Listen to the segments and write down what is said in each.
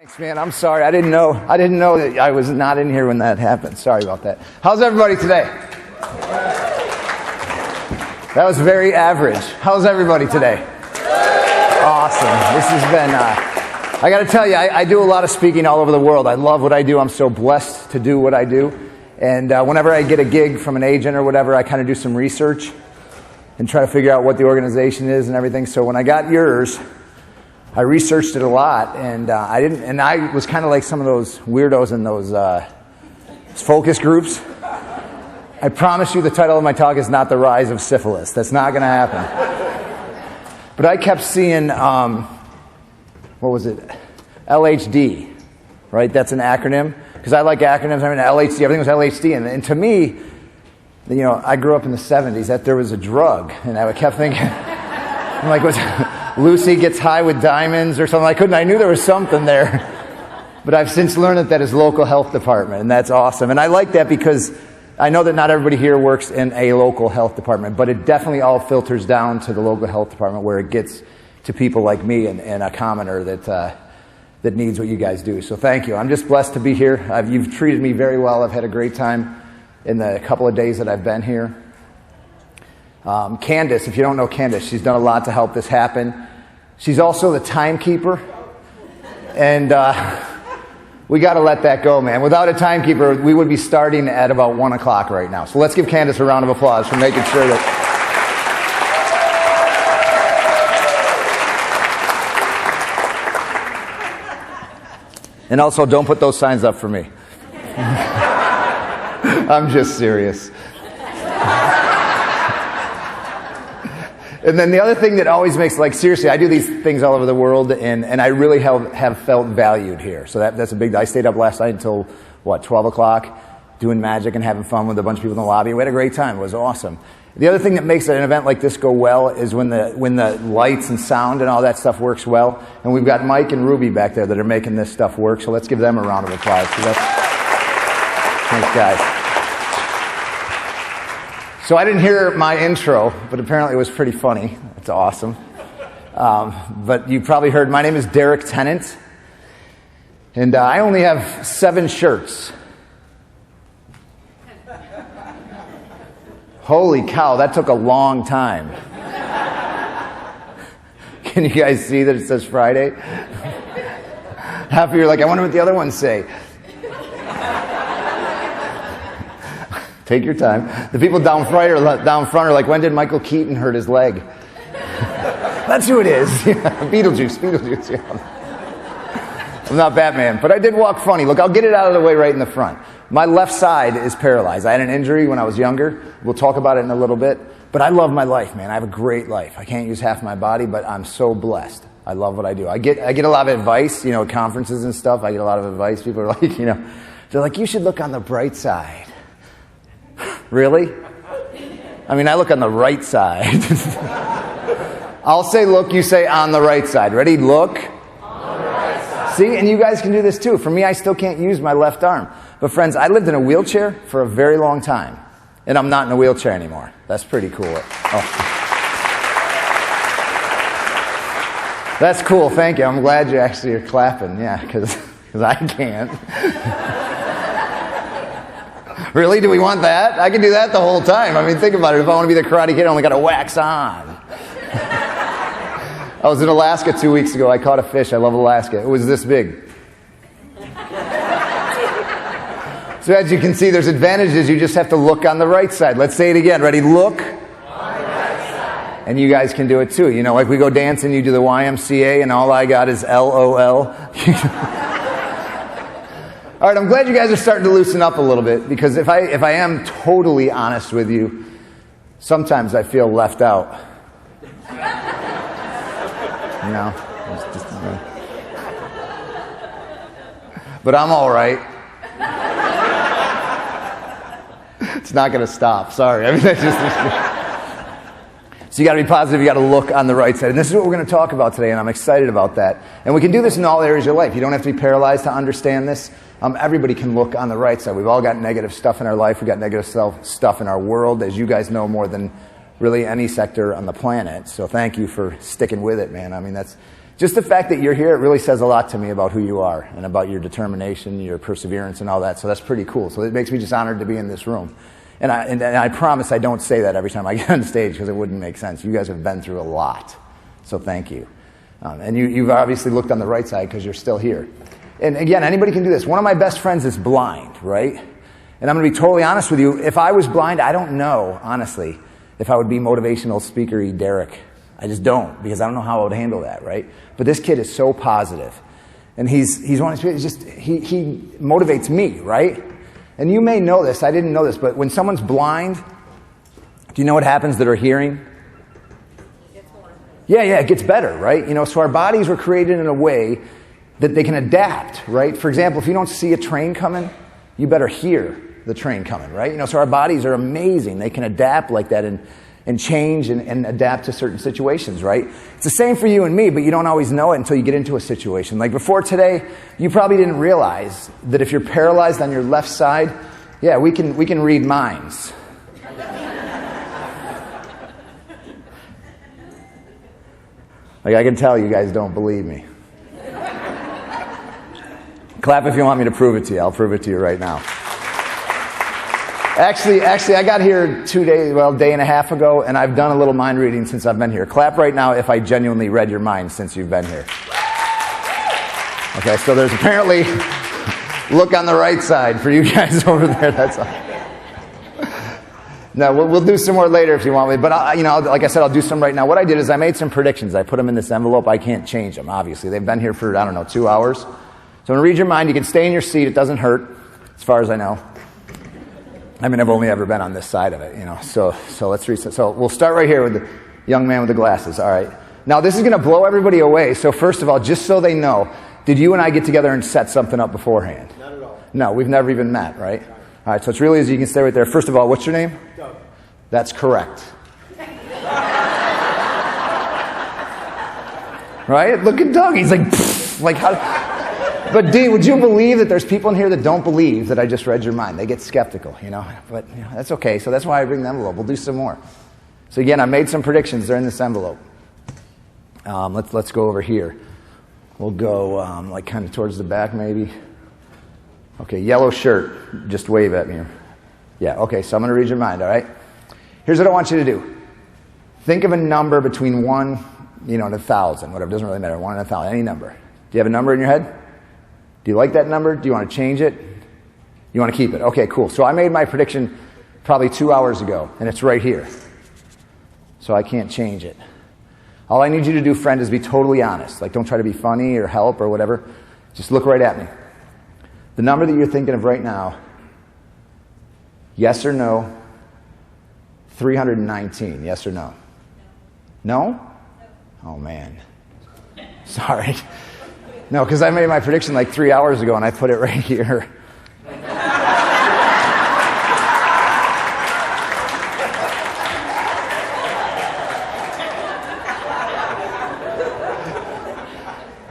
Thanks, man. I'm sorry. I didn't know that I was not in here when that happened. Sorry about that. How's everybody today? That was very average. How's everybody today? Awesome. This has been, I got to tell you, I do a lot of speaking all over the world. I love what I do. I'm so blessed to do what I do. And whenever I get a gig from an agent or whatever, I kind of do some research and try to figure out what the organization is and everything. So when I got yours, I researched it a lot, and I was kind of like some of those weirdos in those focus groups. I promise you the title of my talk is not The Rise of Syphilis. That's not going to happen. But I kept seeing, what was it? LHD, right? That's an acronym. Because I like acronyms. I mean, LHD, everything was LHD. And to me, you know, I grew up in the 70s, that there was a drug. And I kept thinking, I'm like, what's Lucy gets high with diamonds or something. I knew there was something there. But I've since learned that is local health department, and that's awesome. And I like that because I know that not everybody here works in a local health department, but it definitely all filters down to the local health department where it gets to people like me and a commoner that needs what you guys do. So thank you. I'm just blessed to be here. You've treated me very well. I've had a great time in the couple of days that I've been here. Candace, if you don't know Candace, she's done a lot to help this happen. She's also the timekeeper, and we got to let that go, man. Without a timekeeper, we would be starting at about 1 o'clock right now. So let's give Candace a round of applause for making sure that... And also, don't put those signs up for me. I'm just serious. And then the other thing that always makes, like, seriously, I do these things all over the world, and I really have felt valued here. So that's a big, I stayed up last night until, 12 o'clock, doing magic and having fun with a bunch of people in the lobby. We had a great time. It was awesome. The other thing that makes an event like this go well is when the lights and sound and all that stuff works well. And we've got Mike and Ruby back there that are making this stuff work, so let's give them a round of applause. Thanks, guys. So I didn't hear my intro, but apparently it was pretty funny. It's awesome. But you probably heard, my name is Derrick Tennant, and I only have 7 shirts. Holy cow, that took a long time. Can you guys see that it says Friday? Half of you are like, I wonder what the other ones say. Take your time. The people down front are like, when did Michael Keaton hurt his leg? That's who it is. Beetlejuice. Yeah. I'm not Batman, but I did walk funny. Look, I'll get it out of the way right in the front. My left side is paralyzed. I had an injury when I was younger. We'll talk about it in a little bit. But I love my life, man. I have a great life. I can't use half my body, but I'm so blessed. I love what I do. I get a lot of advice, at conferences and stuff. I get a lot of advice. People are like, they're like, you should look on the bright side. Really? I mean, I look on the right side. I'll say look, you say on the right side. Ready? Look. On the right side. See, and you guys can do this too. For me, I still can't use my left arm. But friends, I lived in a wheelchair for a very long time. And I'm not in a wheelchair anymore. That's pretty cool. Oh. That's cool, thank you. I'm glad you actually are clapping. Yeah, because I can't. Really? Do we want that? I can do that the whole time. I mean, think about it. If I want to be the Karate Kid, I only got to wax on. I was in Alaska 2 weeks ago. I caught a fish. I love Alaska. It was this big. So as you can see, there's advantages. You just have to look on the right side. Let's say it again. Ready? Look. On the right side. And you guys can do it too. Like we go dancing, you do the YMCA, and all I got is LOL. All right, I'm glad you guys are starting to loosen up a little bit, because if I am totally honest with you, sometimes I feel left out. But I'm all right. It's not going to stop. Sorry. I mean, that's just... So you got to be positive. You got to look on the right side. And this is what we're going to talk about today, and I'm excited about that. And we can do this in all areas of your life. You don't have to be paralyzed to understand this. Everybody can look on the right side. We've all got negative stuff in our life. We've got negative stuff in our world, as you guys know, more than really any sector on the planet. So thank you for sticking with it, man. I mean, that's just the fact that you're here, it really says a lot to me about who you are and about your determination, your perseverance, and all that. So that's pretty cool. So it makes me just honored to be in this room. And I promise I don't say that every time I get on stage because it wouldn't make sense. You guys have been through a lot. So thank you. And you've obviously looked on the right side because you're still here. And again, anybody can do this. One of my best friends is blind, right? And I'm going to be totally honest with you. If I was blind, I don't know, honestly, if I would be motivational speaker-y Derrick. I just don't, because I don't know how I would handle that, right? But this kid is so positive. And he's one of these people, he motivates me, right? And you may know this, I didn't know this, but when someone's blind, do you know what happens that are hearing? Yeah, it gets better, right? So our bodies were created in a way that they can adapt, right? For example, if you don't see a train coming, you better hear the train coming, right? So our bodies are amazing. They can adapt like that and change and adapt to certain situations, right? It's the same for you and me, but you don't always know it until you get into a situation. Like before today, you probably didn't realize that if you're paralyzed on your left side, yeah, we can read minds. Like I can tell you guys don't believe me. Clap if you want me to prove it to you. I'll prove it to you right now. Actually, I got here day and a half ago, and I've done a little mind reading since I've been here. Clap right now if I genuinely read your mind since you've been here. Okay, so there's apparently look on the right side for you guys over there. That's all. No, we'll do some more later if you want me. But like I said, I'll do some right now. What I did is I made some predictions. I put them in this envelope. I can't change them. Obviously, they've been here for 2 hours. So I'm going to read your mind. You can stay in your seat. It doesn't hurt, as far as I know. I mean, I've only ever been on this side of it, So let's reset. So we'll start right here with the young man with the glasses. All right. Now, this is going to blow everybody away. So first of all, just so they know, did you and I get together and set something up beforehand? Not at all. No, we've never even met, right? All right, so it's really easy. You can stay right there. First of all, what's your name? Doug. That's correct. Right? Look at Doug. He's like how... But D, would you believe that there's people in here that don't believe that I just read your mind? They get skeptical, But that's okay. So that's why I bring the envelope. We'll do some more. So again, I made some predictions. They're in this envelope. Let's go over here. We'll go kind of towards the back, maybe. Okay, yellow shirt. Just wave at me. Yeah. Okay. So I'm going to read your mind. All right. Here's what I want you to do. Think of a number between 1, and 1,000. Whatever. Doesn't really matter. 1 and 1,000. Any number. Do you have a number in your head? Do you like that number? Do you want to change it? You want to keep it? Okay, cool. So I made my prediction probably 2 hours ago, and it's right here. So I can't change it. All I need you to do, friend, is be totally honest. Like, don't try to be funny or help or whatever. Just look right at me. The number that you're thinking of right now, yes or no, 319, yes or no? No? Oh, man. Sorry. No, because I made my prediction 3 hours ago, and I put it right here.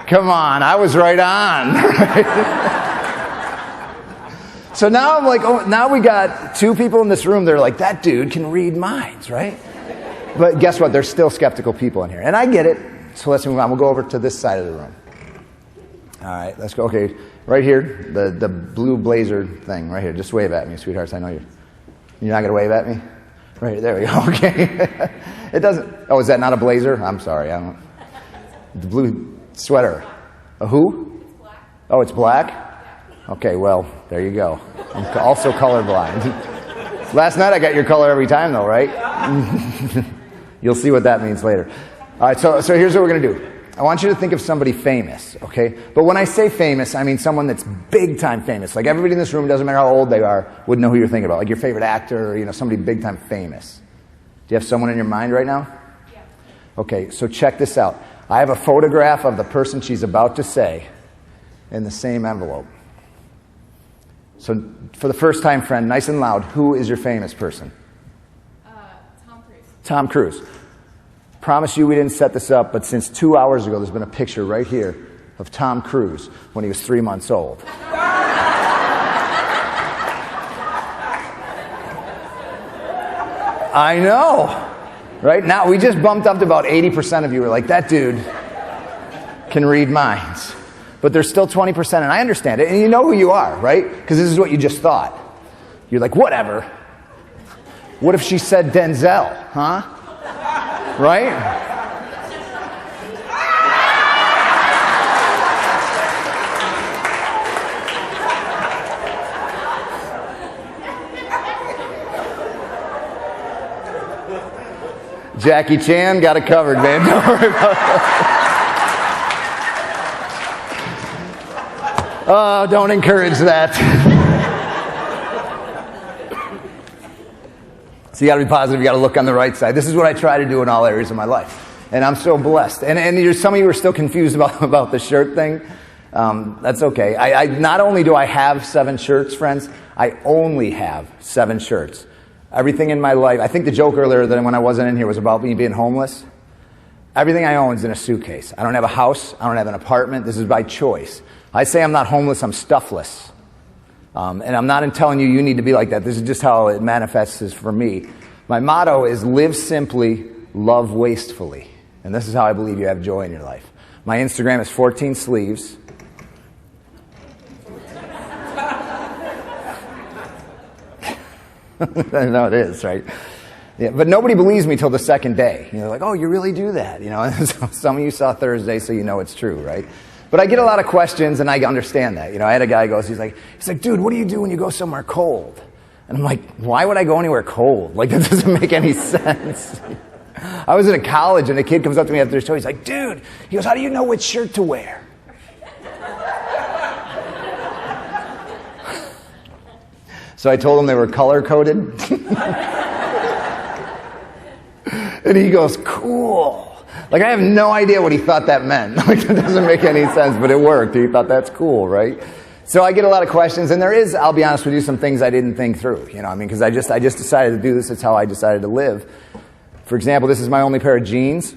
Come on, I was right on. So now I'm like, now we got 2 people in this room that are like, that dude can read minds, right? But guess what? There's still skeptical people in here. And I get it. So let's move on. We'll go over to this side of the room. All right, let's go. Okay, right here, the blue blazer thing right here. Just wave at me, sweethearts. I know you're not going to wave at me? Right, there we go. Okay. It doesn't... Oh, is that not a blazer? I'm sorry. I don't... The blue sweater. A who? It's black. Oh, it's black? Okay, well, there you go. I'm also colorblind. Last night I got your color every time, though, right? You'll see what that means later. All right, so here's what we're going to do. I want you to think of somebody famous, okay? But when I say famous, I mean someone that's big-time famous. Like everybody in this room, doesn't matter how old they are, would know who you're thinking about. Like your favorite actor or, somebody big-time famous. Do you have someone in your mind right now? Yeah. Okay, so check this out. I have a photograph of the person she's about to say in the same envelope. So for the first time, friend, nice and loud, who is your famous person? Tom Cruise. Tom Cruise. Promise you we didn't set this up, but since 2 hours ago, there's been a picture right here of Tom Cruise when he was 3 months old. I know. Right? Now, we just bumped up to about 80% of you were like, that dude, can read minds. But there's still 20%, and I understand it. And you know who you are, right? Because this is what you just thought. You're like, whatever. What if she said Denzel, huh? Right? Jackie Chan got it covered, man. Don't worry about it. Oh, don't encourage that. So you got to be positive. You got to look on the right side. This is what I try to do in all areas of my life, and I'm so blessed. And some of you are still confused about the shirt thing. That's okay. I not only do I have 7 shirts, friends, I only have 7 shirts. Everything in my life, I think the joke earlier that when I wasn't in here was about me being homeless. Everything I own is in a suitcase. I don't have a house. I don't have an apartment. This is by choice. I say I'm not homeless, I'm stuffless. And I'm not telling you need to be like that. This is just how it manifests for me. My motto is live simply, love wastefully. And this is how I believe you have joy in your life. My Instagram is 14 sleeves. I know it is, right? Yeah, but nobody believes me till the second day. You know, like, oh, you really do that? You know, some of you saw Thursday, so you know it's true, right? But I get a lot of questions, and I understand that. You know, I had a guy he's like, dude, what do you do when you go somewhere cold? And I'm like, why would I go anywhere cold? Like, that doesn't make any sense. I was in a college, and a kid comes up to me after the show. He's like, dude, he goes, how do you know which shirt to wear? So I told him they were color-coded. And he goes, cool. Like, I have no idea what he thought that meant. Like, that doesn't make any sense, but it worked. He thought that's cool, right? So I get a lot of questions, and there is, I'll be honest with you, some things I didn't think through. You know, I mean, because I just decided to do this. It's how I decided to live. For example, this is my only pair of jeans.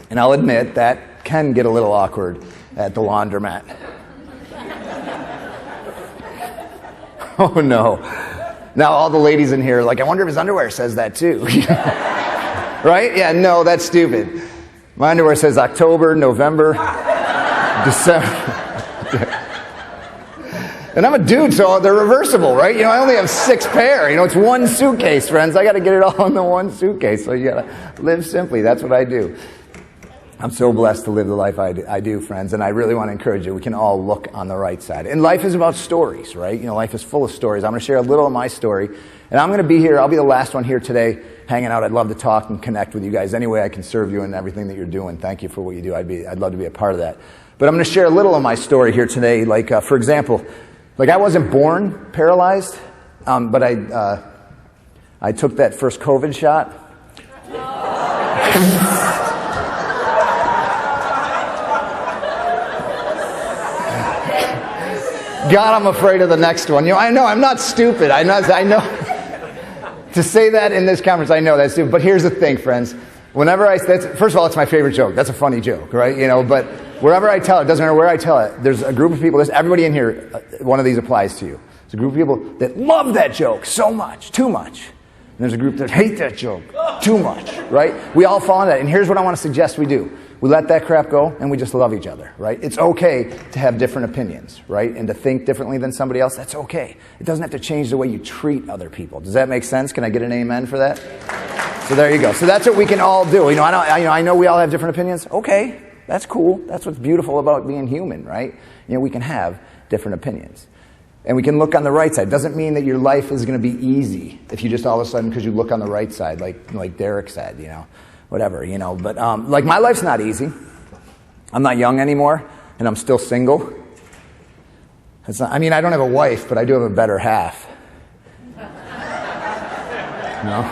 And I'll admit that can get a little awkward at the laundromat. Oh, no. Now all the ladies in here are like, I wonder if his underwear says that too. Right? Yeah, no, that's stupid. My underwear says October, November, December. And I'm a dude, so they're reversible, right? You know, I only have 6 pair. You know, it's one suitcase, friends. I got to get it all in the one suitcase. So you got to live simply. That's what I do. I'm so blessed to live the life I do, friends, and I really want to encourage you. We can all look on the right side. And life is about stories, right? You know, life is full of stories. I'm going to share a little of my story, and I'm going to be here. I'll be the last one here today, hanging out. I'd love to talk and connect with you guys any way I can serve you in everything that you're doing. Thank you for what you do. I'd love to be a part of that. But I'm going to share a little of my story here today. Like, for example, like I wasn't born paralyzed, but I took that first COVID shot. God, I'm afraid of the next one. You know, I know, I'm not stupid. I know. To say that in this conference, I know that's stupid. But here's the thing, friends. First of all, it's my favorite joke. That's a funny joke, right? You know, but wherever I tell it, doesn't matter where I tell it, there's a group of people, everybody in here, one of these applies to you. There's a group of people that love that joke so much, too much. And there's a group that hate that joke too much, right? We all fall into that. And here's what I want to suggest we do. We let that crap go, and we just love each other, right? It's okay to have different opinions, right? And to think differently than somebody else, that's okay. It doesn't have to change the way you treat other people. Does that make sense? Can I get an amen for that? So there you go. So that's what we can all do. You know, I know we all have different opinions. Okay, that's cool. That's what's beautiful about being human, right? You know, we can have different opinions. And we can look on the right side. Doesn't mean that your life is going to be easy if you just all of a sudden, because you look on the right side, like Derrick said, you know. Whatever, you know, but like my life's not easy. I'm not young anymore, and I'm still single. I mean, I don't have a wife, but I do have a better half. No?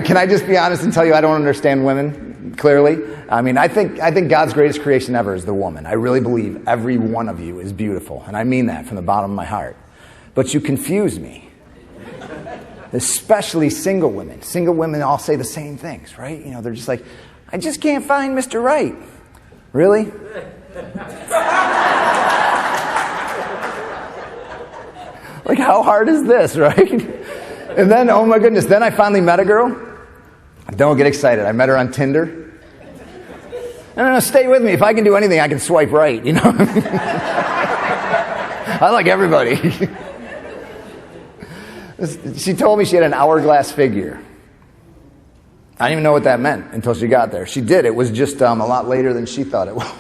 Can I just be honest and tell you I don't understand women clearly? I mean, I think God's greatest creation ever is the woman. I really believe every one of you is beautiful, and I mean that from the bottom of my heart. But you confuse me. Especially single women. Single women all say the same things, right? You know, they're just like, I just can't find Mr. Right. Really? Like, how hard is this, right? And then, oh my goodness, then I finally met a girl. Don't get excited. I met her on Tinder. No, stay with me. If I can do anything, I can swipe right, you know? I like everybody. She told me she had an hourglass figure. I didn't even know what that meant until she got there. She did. It was just a lot later than she thought it was.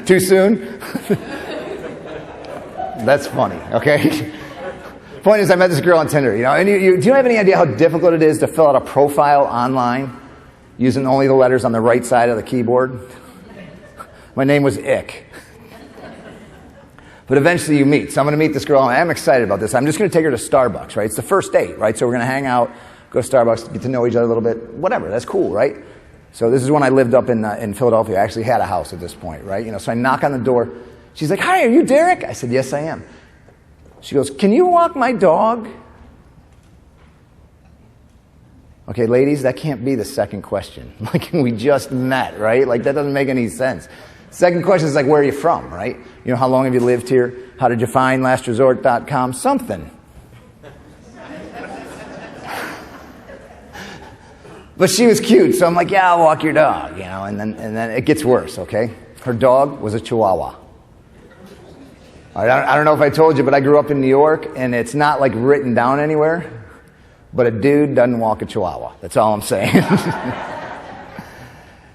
Too soon? That's funny, okay? Point is, I met this girl on Tinder, you know, and do you have any idea how difficult it is to fill out a profile online using only the letters on the right side of the keyboard? My name was Ick. But eventually you meet. So I'm going to meet this girl, and I'm excited about this. I'm just going to take her to Starbucks, right? It's the first date, right? So we're going to hang out, go to Starbucks, get to know each other a little bit. Whatever, that's cool, right? So this is when I lived up in Philadelphia. I actually had a house at this point, right? You know, so I knock on the door. She's like, "Hi, are you Derrick?" I said, "Yes, I am." She goes, "Can you walk my dog?" Okay, ladies, that can't be the second question. Like, we just met, right? Like, that doesn't make any sense. Second question is like, where are you from, right? You know, how long have you lived here? How did you find lastresort.com? Something. But she was cute, so I'm like, yeah, I'll walk your dog, you know, and then it gets worse, okay? Her dog was a Chihuahua. I don't know if I told you, but I grew up in New York, and it's not like written down anywhere, but a dude doesn't walk a Chihuahua. That's all I'm saying.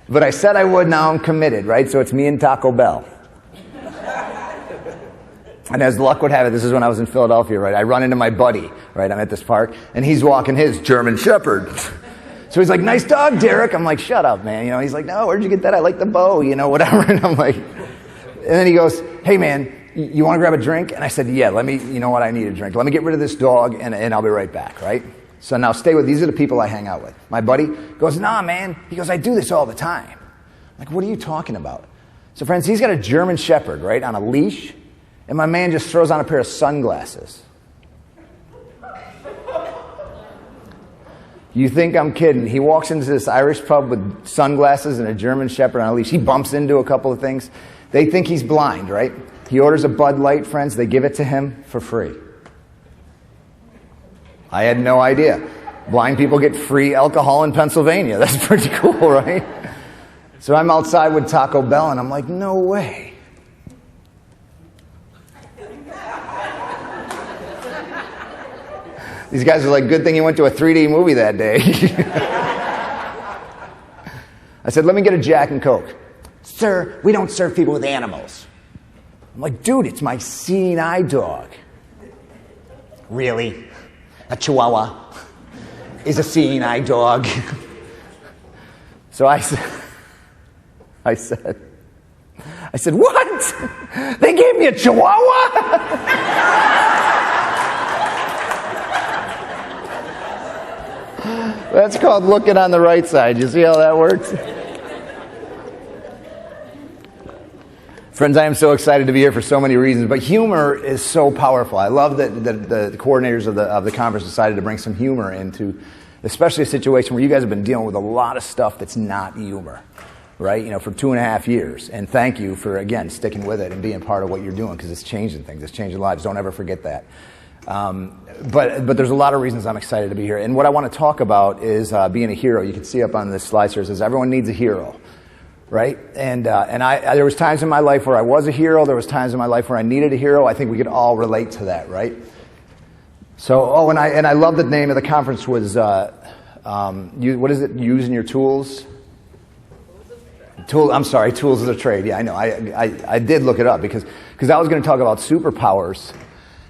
But I said I would, now I'm committed, right? So it's me and Taco Bell. And as luck would have it, this is when I was in Philadelphia, right? I run into my buddy, right? I'm at this park, and he's walking his German Shepherd. So he's like, "Nice dog, Derrick." I'm like, "Shut up, man." You know, he's like, "No, where'd you get that? I like the bow," you know, whatever. And I'm like, and then he goes, "Hey, man, you want to grab a drink?" And I said, "Yeah, you know what, I need a drink. Let me get rid of this dog, and I'll be right back," right? So now these are the people I hang out with. My buddy goes, "Nah, man." He goes, "I do this all the time." I'm like, "What are you talking about?" So friends, he's got a German Shepherd, right, on a leash, and my man just throws on a pair of sunglasses. You think I'm kidding? He walks into this Irish pub with sunglasses and a German Shepherd on a leash. He bumps into a couple of things. They think he's blind, right? He orders a Bud Light, friends. They give it to him for free. I had no idea. Blind people get free alcohol in Pennsylvania. That's pretty cool, right? So I'm outside with Taco Bell, and I'm like, no way. These guys are like, good thing you went to a 3D movie that day. I said, "Let me get a Jack and Coke." "Sir, we don't serve people with animals." I'm like, "Dude, it's my seeing eye dog." "Really? A Chihuahua is a seeing eye dog?" So I said, "What? They gave me a Chihuahua?" That's called looking on the right side. You see how that works? Friends, I am so excited to be here for so many reasons, but humor is so powerful. I love that the coordinators of the conference decided to bring some humor into, especially a situation where you guys have been dealing with a lot of stuff that's not humor, right? You know, for 2.5 years. And thank you for, again, sticking with it and being part of what you're doing, because it's changing things. It's changing lives. Don't ever forget that. But there's a lot of reasons I'm excited to be here. And what I want to talk about is being a hero. You can see up on this slide here, it says everyone needs a hero, right? And there was times in my life where I was a hero. There was times in my life where I needed a hero. I think we could all relate to that, right? So, and I love the name of the conference was, what is it? Using your tools? Tools of the trade. Yeah, I know. I did look it up because I was going to talk about superpowers.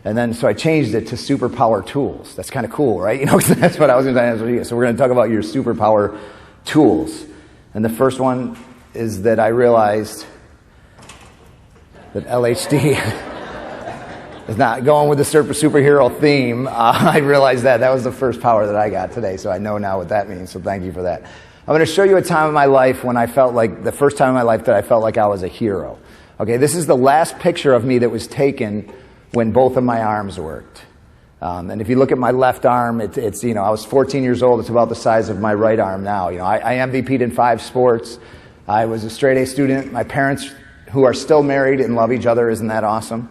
And then, so I changed it to superpower tools. That's kind of cool, right? You know, that's what I was going to say. So we're going to talk about your superpower tools. And the first one is that I realized that LHD is not going with the superhero theme. I realized that was the first power that I got today. So I know now what that means. So thank you for that. I'm going to show you a time in my life when I felt like, the first time in my life that I felt like I was a hero. Okay, this is the last picture of me that was taken when both of my arms worked. And if you look at my left arm, it's you know, I was 14 years old. It's about the size of my right arm now. You know, I MVP'd in 5 sports. I was a straight A student. My parents, who are still married and love each other, isn't that awesome?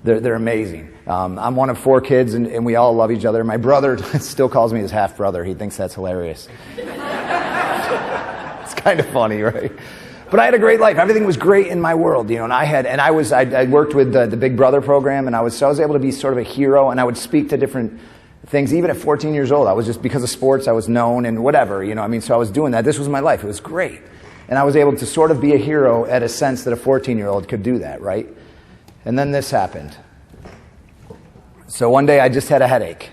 They're amazing. I'm one of 4 kids, and we all love each other. My brother still calls me his half-brother. He thinks that's hilarious. It's kind of funny, right? But I had a great life. Everything was great in my world, and I worked with the Big Brother program, and I was able to be sort of a hero, and I would speak to different things. Even at 14 years old, I was just, because of sports, I was known and whatever, so I was doing that. This was my life. It was great. And I was able to sort of be a hero at a sense that a 14-year-old could do that, right? And then this happened. So one day I just had a headache.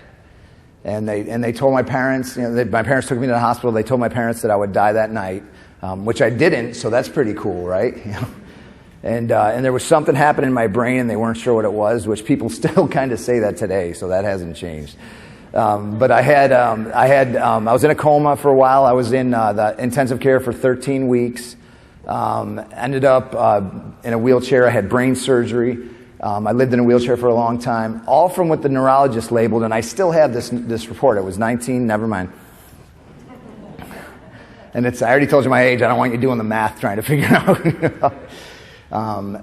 And they told my parents, my parents took me to the hospital. They told my parents that I would die that night, which I didn't, so that's pretty cool, right? And there was something happening in my brain, and they weren't sure what it was, which people still kind of say that today, so that hasn't changed. But I was in a coma for a while. I was in the intensive care for 13 weeks. Ended up in a wheelchair. I had brain surgery. I lived in a wheelchair for a long time, all from what the neurologist labeled, and I still have this report. It was 19, never mind. And I already told you my age. I don't want you doing the math trying to figure it out.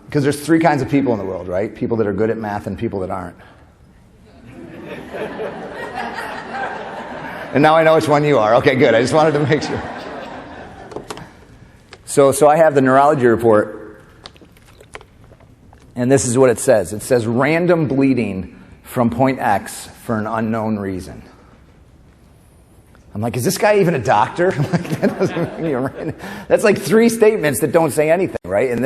Because there's 3 kinds of people in the world, right? People that are good at math and people that aren't. And now I know which one you are. Okay, good. I just wanted to make sure. So I have the Neurology Report, and this is what it says. It says, random bleeding from point X for an unknown reason. I'm like, is this guy even a doctor? That doesn't mean you're random. That's like 3 statements that don't say anything, right?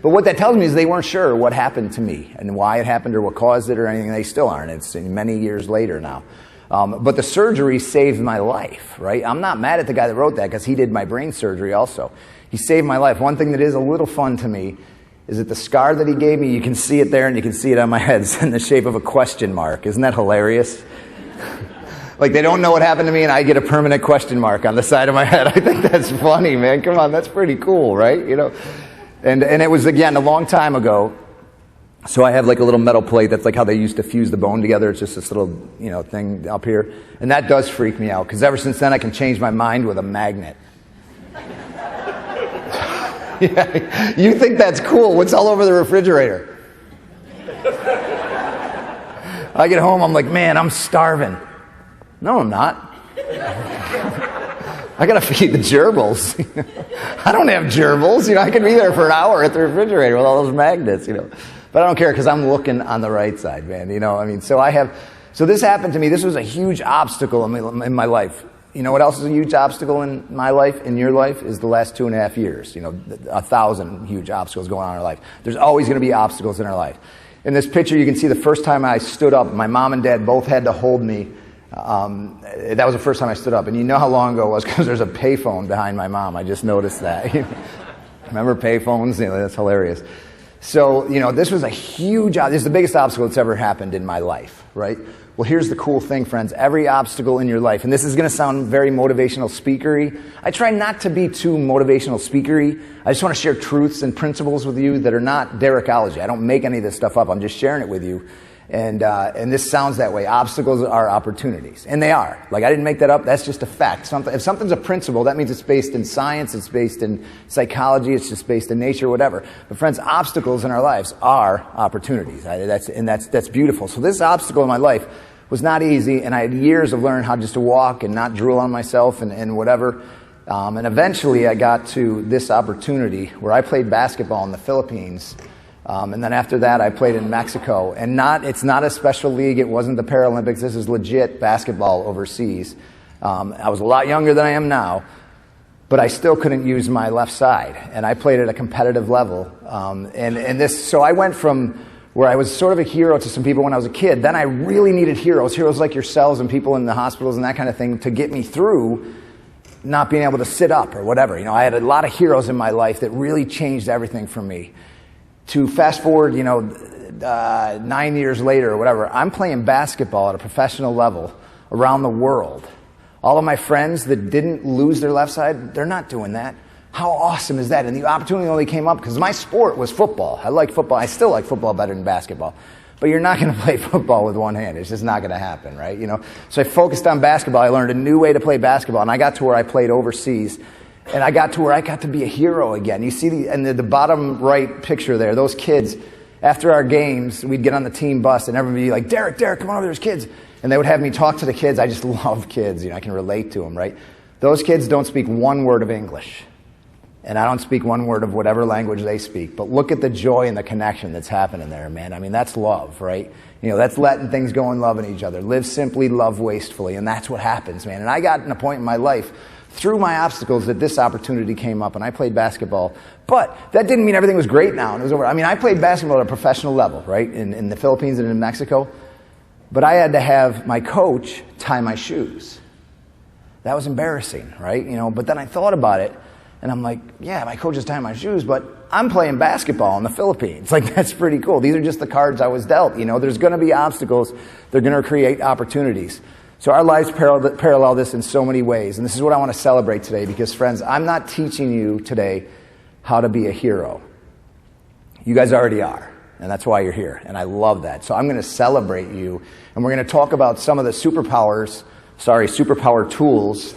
But what that tells me is they weren't sure what happened to me and why it happened or what caused it or anything. They still aren't. It's many years later now. But the surgery saved my life, right? I'm not mad at the guy that wrote that because he did my brain surgery also. He saved my life. One thing that is a little fun to me is that the scar that he gave me, you can see it there and you can see it on my head. It's in the shape of a question mark. Isn't that hilarious? Like they don't know what happened to me and I get a permanent question mark on the side of my head. I think that's funny, man. Come on, that's pretty cool, right? And it was, again, a long time ago. So I have like a little metal plate. That's like how they used to fuse the bone together. It's just this little, thing up here. And that does freak me out because ever since then I can change my mind with a magnet. Yeah, you think that's cool? What's all over the refrigerator? I get home, I'm like, man, I'm starving. No, I'm not. I gotta feed the gerbils. I don't have gerbils. I could be there for an hour at the refrigerator with all those magnets. But I don't care because I'm looking on the right side, man. So this happened to me. This was a huge obstacle in my life. You know what else is a huge obstacle in my life, in your life, is the last 2.5 years. 1,000 huge obstacles going on in our life. There's always going to be obstacles in our life. In this picture, you can see the first time I stood up. My mom and dad both had to hold me. That was the first time I stood up. And you know how long ago it was because there's a payphone behind my mom. I just noticed that. Remember payphones? That's hilarious. So, this was a huge, this is the biggest obstacle that's ever happened in my life, right? Well, here's the cool thing, friends. Every obstacle in your life, and this is going to sound very motivational speakery. I try not to be too motivational speakery. I just want to share truths and principles with you that are not Derrickology. I don't make any of this stuff up. I'm just sharing it with you. And this sounds that way. Obstacles are opportunities. And they are. Like, I didn't make that up. That's just a fact. If something's a principle, that means it's based in science, it's based in psychology, it's just based in nature, whatever. But friends, obstacles in our lives are opportunities. That's beautiful. So this obstacle in my life was not easy, and I had years of learning how just to walk and not drool on myself and whatever. And eventually I got to this opportunity where I played basketball in the Philippines. And then after that, I played in Mexico. And it's not a special league. It wasn't the Paralympics. This is legit basketball overseas. I was a lot younger than I am now, but I still couldn't use my left side. And I played at a competitive level. So I went from where I was sort of a hero to some people when I was a kid. Then I really needed heroes like yourselves and people in the hospitals and that kind of thing to get me through not being able to sit up or whatever. I had a lot of heroes in my life that really changed everything for me. To fast forward, 9 years later or whatever, I'm playing basketball at a professional level around the world. All of my friends that didn't lose their left side, they're not doing that. How awesome is that? And the opportunity only came up because my sport was football. I like football. I still like football better than basketball. But you're not going to play football with one hand. It's just not going to happen, right? So I focused on basketball. I learned a new way to play basketball, and I got to where I played overseas. And I got to where I got to be a hero again. You see the bottom right picture there, those kids. After our games, we'd get on the team bus and everybody would be like, Derrick, come on over, there's kids. And they would have me talk to the kids. I just love kids. I can relate to them, right? Those kids don't speak one word of English. And I don't speak one word of whatever language they speak. But look at the joy and the connection that's happening there, man. I mean, that's love, right? That's letting things go and loving each other. Live simply, love wastefully. And that's what happens, man. And I got in a point in my life through my obstacles that this opportunity came up, and I played basketball. But that didn't mean everything was great now and it was over. I mean, I played basketball at a professional level, right, in the Philippines and in Mexico. But I had to have my coach tie my shoes. That was embarrassing, right? But then I thought about it, and I'm like, yeah, my coach is tying my shoes, but I'm playing basketball in the Philippines. Like, that's pretty cool. These are just the cards I was dealt. There's going to be obstacles. They're going to create opportunities. So our lives parallel this in so many ways. And this is what I want to celebrate today because, friends, I'm not teaching you today how to be a hero. You guys already are. And that's why you're here. And I love that. So I'm going to celebrate you. And we're going to talk about some of the superpower tools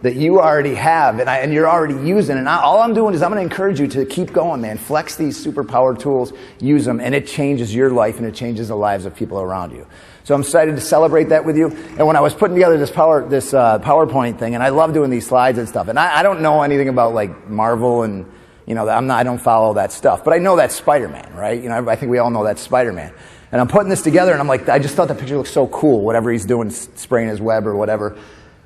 that you already have and you're already using. And all I'm doing is I'm going to encourage you to keep going, man. Flex these superpower tools. Use them. And it changes your life and it changes the lives of people around you. So I'm excited to celebrate that with you. And when I was putting together this PowerPoint thing, and I love doing these slides and stuff, and I don't know anything about like Marvel and I don't follow that stuff, but I know that's Spider-Man, right? I think we all know that's Spider-Man. And I'm putting this together, and I'm like, I just thought the picture looked so cool, whatever he's doing, spraying his web or whatever.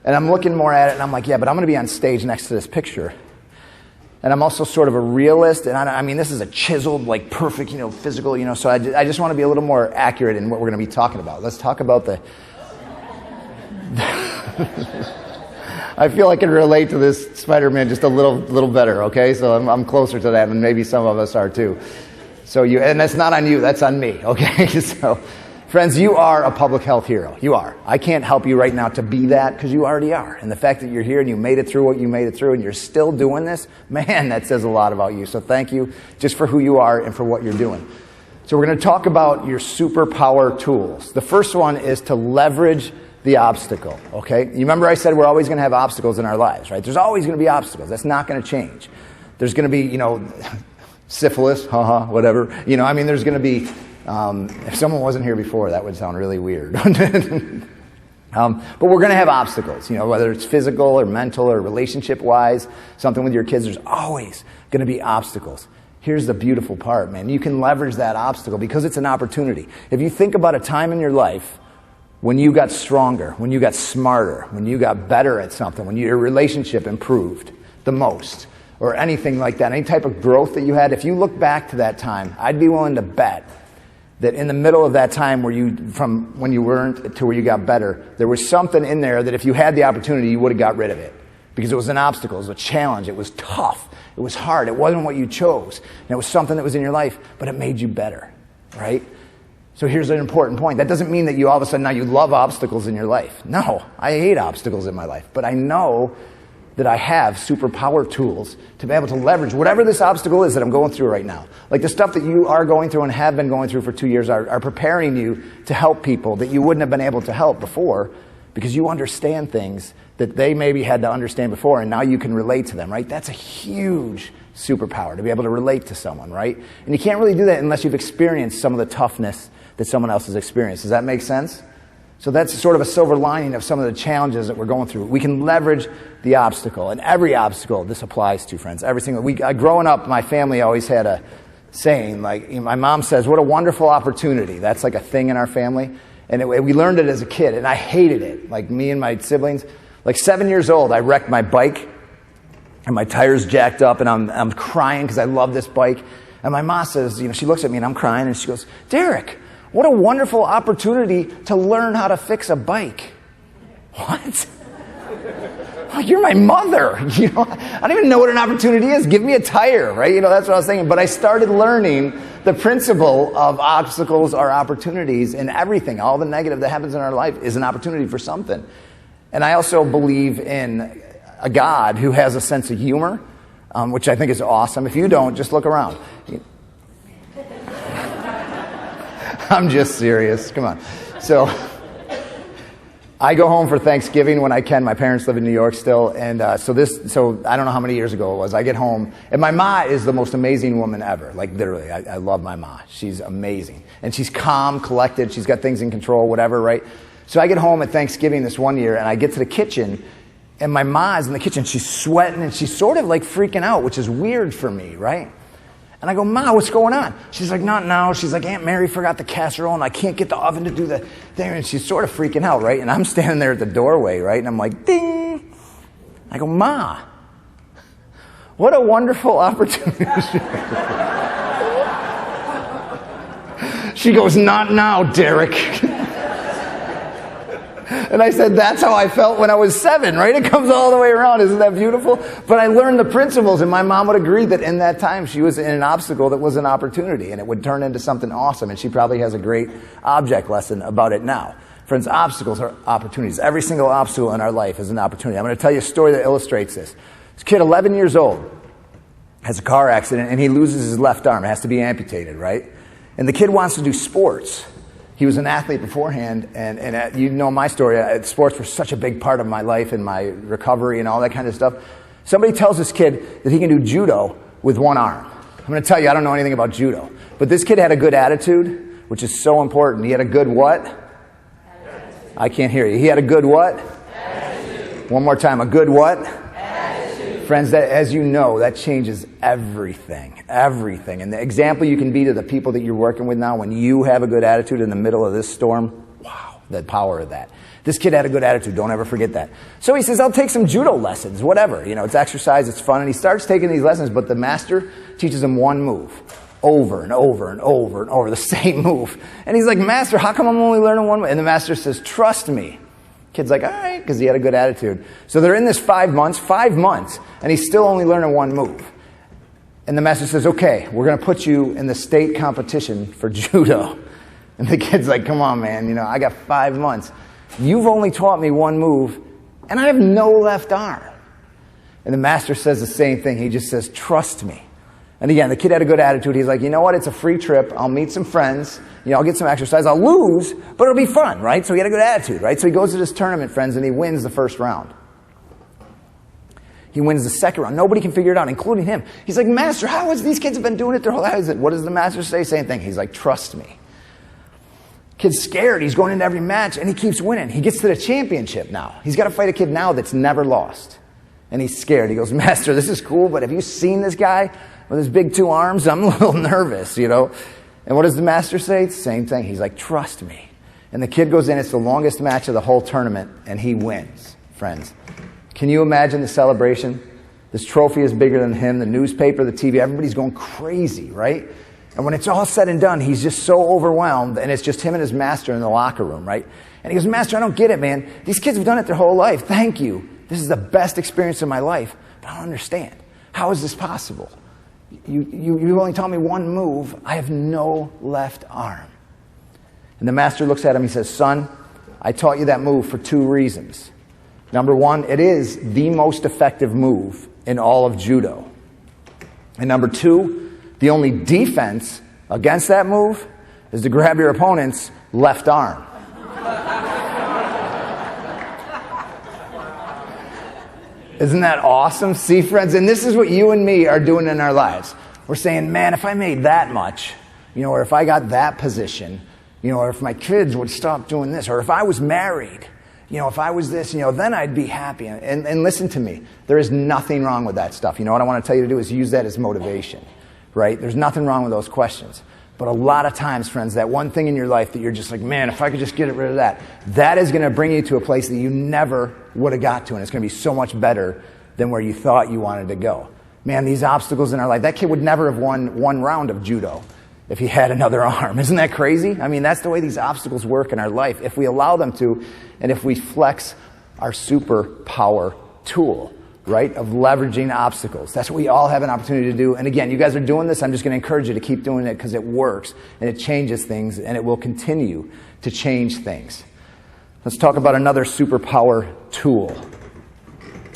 And I'm looking more at it, and I'm like, yeah, but I'm going to be on stage next to this picture. And I'm also sort of a realist, and I mean, this is a chiseled, like perfect, physical, so I just want to be a little more accurate in what we're going to be talking about. Let's talk about the... I feel I can relate to this Spider-Man just a little better, okay? So I'm closer to that, and maybe some of us are too. And that's not on you, that's on me, okay? So, friends, you are a public health hero. You are. I can't help you right now to be that because you already are. And the fact that you're here and you made it through what you made it through and you're still doing this, man, that says a lot about you. So thank you just for who you are and for what you're doing. So we're going to talk about your superpower tools. The first one is to leverage the obstacle, okay? You remember I said we're always going to have obstacles in our lives, right? There's always going to be obstacles. That's not going to change. There's going to be, syphilis, whatever. There's going to be, if someone wasn't here before, that would sound really weird. But we're going to have obstacles, whether it's physical or mental or relationship-wise, something with your kids, there's always going to be obstacles. Here's the beautiful part, man. You can leverage that obstacle because it's an opportunity. If you think about a time in your life when you got stronger, when you got smarter, when you got better at something, when your relationship improved the most, or anything like that, any type of growth that you had, if you look back to that time, I'd be willing to bet that in the middle of that time from when you weren't to where you got better, there was something in there that if you had the opportunity, you would have got rid of it. Because it was an obstacle, it was a challenge, it was tough, it was hard, it wasn't what you chose. And it was something that was in your life, but it made you better, right? So here's an important point. That doesn't mean that you all of a sudden now you love obstacles in your life. No, I hate obstacles in my life. But I know that I have superpower tools to be able to leverage whatever this obstacle is that I'm going through right now. Like the stuff that you are going through and have been going through for 2 years are preparing you to help people that you wouldn't have been able to help before because you understand things that they maybe had to understand before and now you can relate to them, right? That's a huge superpower to be able to relate to someone, right? And you can't really do that unless you've experienced some of the toughness that someone else has experienced. Does that make sense? So that's sort of a silver lining of some of the challenges that we're going through. We can leverage the obstacle, and every obstacle this applies to, friends. Every single growing up, my family always had a saying, like my mom says, "What a wonderful opportunity." That's like a thing in our family, and we learned it as a kid, and I hated it. Like me and my siblings, like 7 years old, I wrecked my bike, and my tires jacked up, and I'm crying because I love this bike. And my mom says, she looks at me and I'm crying, and she goes, "Derrick, what a wonderful opportunity to learn how to fix a bike." What? Like, you're my mother. I don't even know what an opportunity is. Give me a tire, right? That's what I was thinking. But I started learning the principle of obstacles are opportunities in everything. All the negative that happens in our life is an opportunity for something. And I also believe in a God who has a sense of humor, which I think is awesome. If you don't, just look around. I'm just serious. Come on. So I go home for Thanksgiving when I can. My parents live in New York still, and so I don't know how many years ago it was. I get home, and my ma is the most amazing woman ever. Like literally, I love my ma. She's amazing, and she's calm, collected. She's got things in control, whatever, right? So I get home at Thanksgiving this one year, and I get to the kitchen, and my ma is in the kitchen. She's sweating, and she's sort of like freaking out, which is weird for me, right? And I go, Ma, what's going on? She's like, not now. She's like, Aunt Mary forgot the casserole, and I can't get the oven to do the thing. And she's sort of freaking out, right? And I'm standing there at the doorway, right? And I'm like, ding. I go, Ma, what a wonderful opportunity. She goes, not now, Derrick. And I said, that's how I felt when I was 7, right? It comes all the way around. Isn't that beautiful? But I learned the principles, and my mom would agree that in that time she was in an obstacle that was an opportunity, and it would turn into something awesome. And she probably has a great object lesson about it now. Friends, obstacles are opportunities. Every single obstacle in our life is an opportunity. I'm going to tell you a story that illustrates this. This kid, 11 years old, has a car accident, and he loses his left arm. It has to be amputated, right? And the kid wants to do sports. He was an athlete beforehand, and you know my story. Sports were such a big part of my life and my recovery and all that kind of stuff. Somebody tells this kid that he can do judo with one arm. I'm going to tell you, I don't know anything about judo. But this kid had a good attitude, which is so important. He had a good what? Attitude. I can't hear you. He had a good what? Attitude. One more time. A good what? Attitude. Friends, that, as you know, that changes everything. Everything. And the example you can be to the people that you're working with now, when you have a good attitude in the middle of this storm, wow, the power of that. This kid had a good attitude. Don't ever forget that. So he says, I'll take some judo lessons, whatever. You know, it's exercise, it's fun. And he starts taking these lessons, but the master teaches him one move over and over and over and over, the same move. And he's like, Master, how come I'm only learning one move? And the master says, trust me. Kid's like, all right, because he had a good attitude. So they're in this 5 months, and he's still only learning one move. And the master says, okay, we're going to put you in the state competition for judo. And the kid's like, come on, man, you know, I got 5 months. You've only taught me one move, and I have no left arm. And the master says the same thing. He just says, trust me. And again, the kid had a good attitude. He's like, you know what, it's a free trip. I'll meet some friends. You know, I'll get some exercise. I'll lose, but it'll be fun, right? So he had a good attitude, right? So he goes to this tournament, friends, and he wins the first round. He wins the second round. Nobody can figure it out, including him. He's like, Master, how has these kids have been doing it their whole lives? What does the master say? Same thing. He's like, trust me. Kid's scared. He's going into every match, and he keeps winning. He gets to the championship now. He's got to fight a kid now that's never lost. And he's scared. He goes, Master, this is cool, but have you seen this guy with his big 2 arms? I'm a little nervous, you know. And what does the master say? It's the same thing. He's like, trust me. And the kid goes in. It's the longest match of the whole tournament, and he wins, friends. Can you imagine the celebration? This trophy is bigger than him, the newspaper, the TV, everybody's going crazy, right? And when it's all said and done, he's just so overwhelmed, and it's just him and his master in the locker room, right? And he goes, Master, I don't get it, man. These kids have done it their whole life. Thank you. This is the best experience of my life, but I don't understand. How is this possible? You only taught me one move. I have no left arm. And the master looks at him, he says, son, I taught you that move for 2 reasons. Number 1, it is the most effective move in all of judo. And number 2, the only defense against that move is to grab your opponent's left arm. Isn't that awesome? See, friends, and this is what you and me are doing in our lives. We're saying, man, if I made that much, you know, or if I got that position, you know, or if my kids would stop doing this, or if I was married, you know, if I was this, you know, then I'd be happy. And listen to me. There is nothing wrong with that stuff. You know what I want to tell you to do is use that as motivation, right? There's nothing wrong with those questions. But a lot of times, friends, that one thing in your life that you're just like, man, if I could just get rid of that, that is going to bring you to a place that you never would have got to. And it's going to be so much better than where you thought you wanted to go. Man, these obstacles in our life, that kid would never have won 1 round of judo if he had another arm. Isn't that crazy? I mean, that's the way these obstacles work in our life. If we allow them to, and if we flex our superpower tool, right, of leveraging obstacles. That's what we all have an opportunity to do. And again, you guys are doing this. I'm just going to encourage you to keep doing it because it works and it changes things and it will continue to change things. Let's talk about another superpower tool.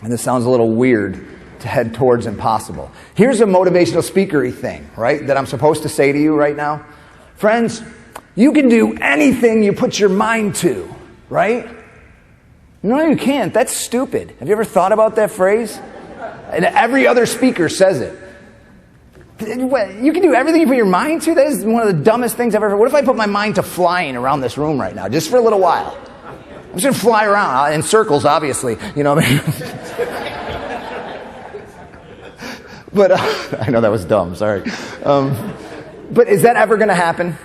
And this sounds a little weird to head towards impossible. Here's a motivational speakery thing, right, that I'm supposed to say to you right now. Friends, you can do anything you put your mind to, right? No, you can't. That's stupid. Have you ever thought about that phrase? And every other speaker says it. You can do everything you put your mind to? That is one of the dumbest things I've ever heard. What if I put my mind to flying around this room right now, just for a little while? I'm just going to fly around in circles, obviously. You know what I mean? But I know that was dumb, sorry. But is that ever going to happen?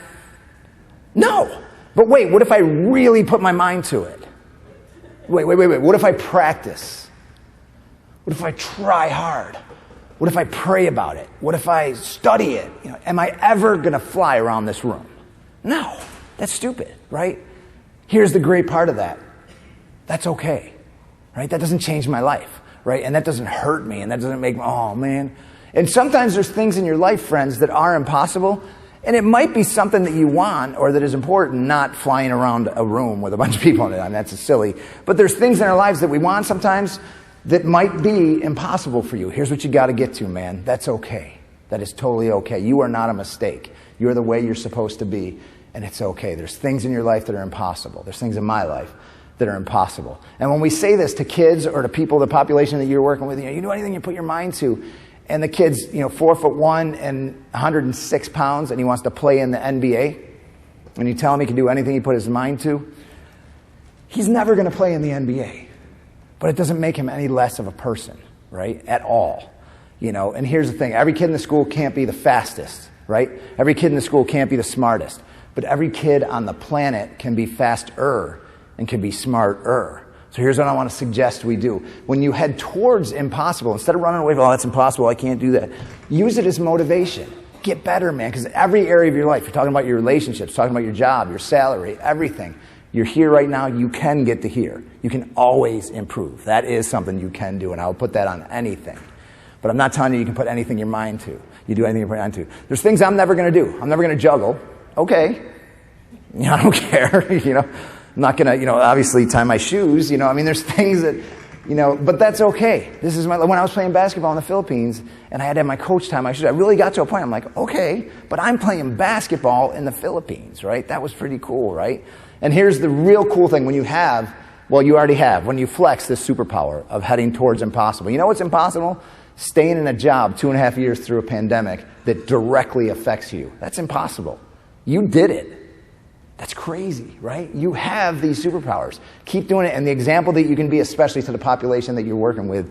No. But wait, what if I really put my mind to it? Wait. What if I practice? What if I try hard? What if I pray about it? What if I study it? Am I ever going to fly around this room? No. That's stupid, right? Here's the great part of that. That's okay, right? That doesn't change my life, right? And that doesn't hurt me, and that doesn't make me, oh, man. And sometimes there's things in your life, friends, that are impossible, and it might be something that you want or that is important, not flying around a room with a bunch of people in it. I mean, that's silly. But there's things in our lives that we want sometimes that might be impossible for you. Here's what you got to get to, man. That's okay. That is totally okay. You are not a mistake. You're the way you're supposed to be, and it's okay. There's things in your life that are impossible. There's things in my life that are impossible. And when we say this to kids or to people, the population that you're working with, you do anything you put your mind to, and the kid's 4'1" and 106 pounds, and he wants to play in the NBA, and you tell him he can do anything he put his mind to, he's never going to play in the NBA. But it doesn't make him any less of a person, right? At all. And here's the thing. Every kid in the school can't be the fastest, right? Every kid in the school can't be the smartest. But every kid on the planet can be faster and can be smarter. So here's what I want to suggest we do. When you head towards impossible, instead of running away, oh, that's impossible, I can't do that. Use it as motivation. Get better, man, because every area of your life, you're talking about your relationships, talking about your job, your salary, everything. You're here right now, you can get to here. You can always improve. That is something you can do, and I'll put that on anything. But I'm not telling you can put anything your mind to. You do anything you put your mind to. There's things I'm never going to do. I'm never going to juggle. Okay. I don't care. I'm not going to, obviously tie my shoes. There's things that, but that's okay. This is when I was playing basketball in the Philippines, and I had to have my coach tie my shoes. I really got to a point, I'm like, okay, but I'm playing basketball in the Philippines, right? That was pretty cool, right? And here's the real cool thing. When you already have, when you flex this superpower of heading towards impossible. You know what's impossible? Staying in a job 2.5 years through a pandemic that directly affects you. That's impossible. You did it. That's crazy, right? You have these superpowers. Keep doing it. And the example that you can be, especially to the population that you're working with,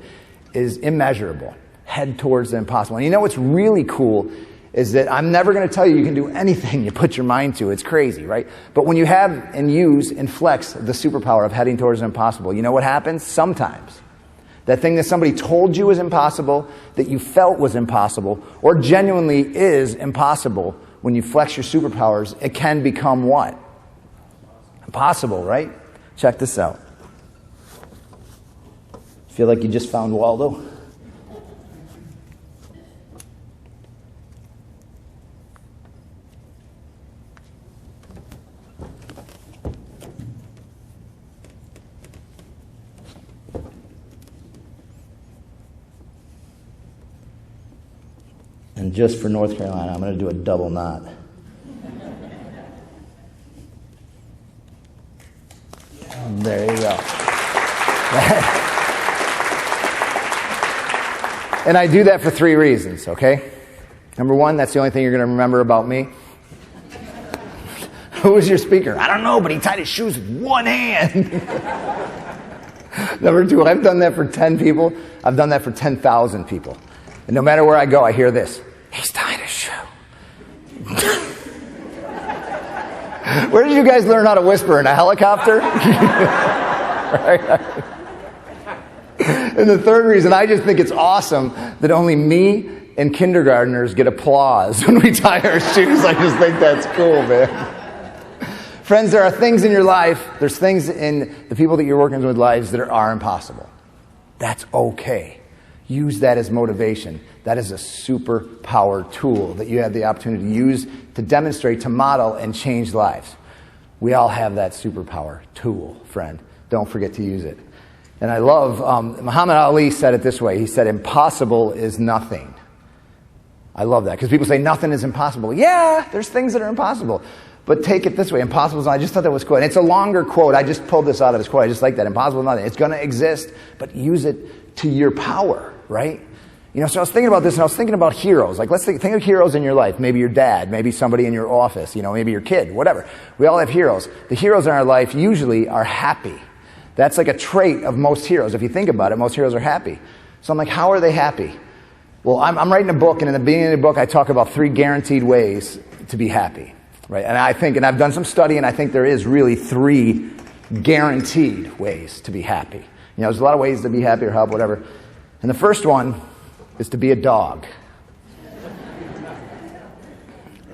is immeasurable. Head towards the impossible. And you know what's really cool is that I'm never going to tell you you can do anything you put your mind to. It's crazy, right? But when you have and use and flex the superpower of heading towards the impossible, you know what happens? Sometimes that thing that somebody told you was impossible, that you felt was impossible, or genuinely is impossible, when you flex your superpowers, it can become what? Impossible, right? Check this out. Feel like you just found Waldo? And just for North Carolina, I'm going to do a double knot. There you go. And I do that for 3 reasons, okay? Number 1, that's the only thing you're going to remember about me. Who was your speaker? I don't know, but he tied his shoes with one hand. Number 2, I've done that for 10 people. I've done that for 10,000 people. And no matter where I go, I hear this. He's tying his shoe. Where did you guys learn how to whisper? In a helicopter? Right? And the third reason, I just think it's awesome that only me and kindergartners get applause when we tie our shoes. I just think that's cool, man. Friends, there are things in your life, there's things in the people that you're working with lives that are impossible. That's okay. Use that as motivation. That is a superpower tool that you have the opportunity to use to demonstrate, to model, and change lives. We all have that superpower tool, friend. Don't forget to use it. And I love, Muhammad Ali said it this way. He said, impossible is nothing. I love that because people say nothing is impossible. Yeah, there's things that are impossible. But take it this way, impossible is nothing. I just thought that was cool. And it's a longer quote. I just pulled this out of his quote. I just like that. Impossible is nothing. It's going to exist, but use it to your power, right? So I was thinking about this, and I was thinking about heroes. Like, let's think of heroes in your life. Maybe your dad, maybe somebody in your office, maybe your kid, whatever. We all have heroes. The heroes in our life usually are happy. That's like a trait of most heroes. If you think about it, most heroes are happy. So I'm like, how are they happy? Well, I'm writing a book, and in the beginning of the book, I talk about 3 guaranteed ways to be happy, right? And and I've done some study, and I think there is really 3 guaranteed ways to be happy. There's a lot of ways to be happy or help, whatever. And the first one is to be a dog.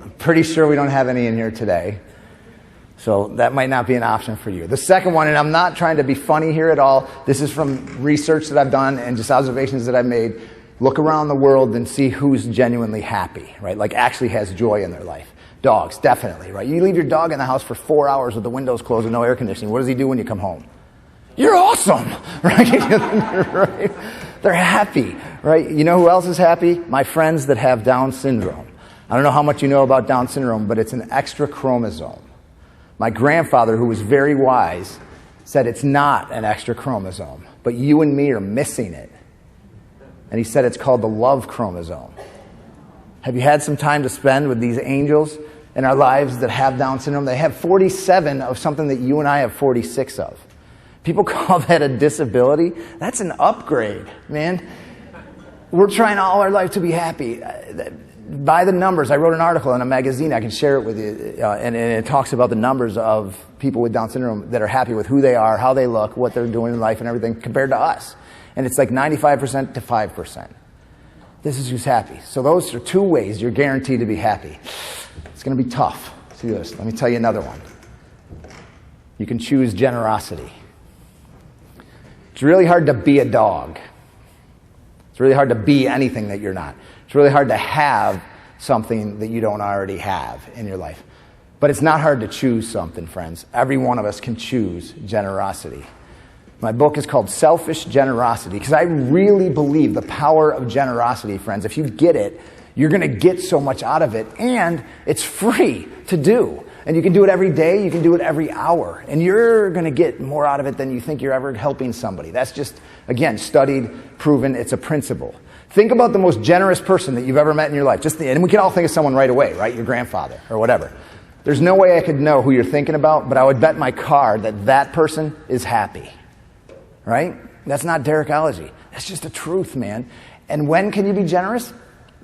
I'm pretty sure we don't have any in here today, so that might not be an option for you. The second one, and I'm not trying to be funny here at all, this is from research that I've done and just observations that I've made. Look around the world and see who's genuinely happy, right? Like actually has joy in their life. Dogs, definitely, right? You leave your dog in the house for 4 hours with the windows closed and no air conditioning. What does he do when you come home? You're awesome, right? Right? They're happy, right? You know who else is happy? My friends that have Down syndrome. I don't know how much you know about Down syndrome, but it's an extra chromosome. My grandfather, who was very wise, said it's not an extra chromosome, but you and me are missing it. And he said it's called the love chromosome. Have you had some time to spend with these angels in our lives that have Down syndrome? They have 47 of something that you and I have 46 of. People call that a disability. That's an upgrade, man. We're trying all our life to be happy. By the numbers, I wrote an article in a magazine. I can share it with you. And it talks about the numbers of people with Down syndrome that are happy with who they are, how they look, what they're doing in life and everything compared to us. And it's like 95% to 5%. This is who's happy. So those are 2 ways you're guaranteed to be happy. It's going to be tough. See this. Let me tell you another one. You can choose generosity. It's really hard to be a dog. It's really hard to be anything that you're not. It's really hard to have something that you don't already have in your life. But it's not hard to choose something, friends. Every one of us can choose generosity. My book is called Selfish Generosity because I really believe the power of generosity, friends. If you get it, you're going to get so much out of it, and it's free to do. And you can do it every day, you can do it every hour, and you're going to get more out of it than you think you're ever helping somebody. That's just, again, studied, proven, it's a principle. Think about the most generous person that you've ever met in your life. And we can all think of someone right away, right? Your grandfather or whatever. There's no way I could know who you're thinking about, but I would bet my card that that person is happy. Right? That's not Derrickology. That's just the truth, man. And when can you be generous?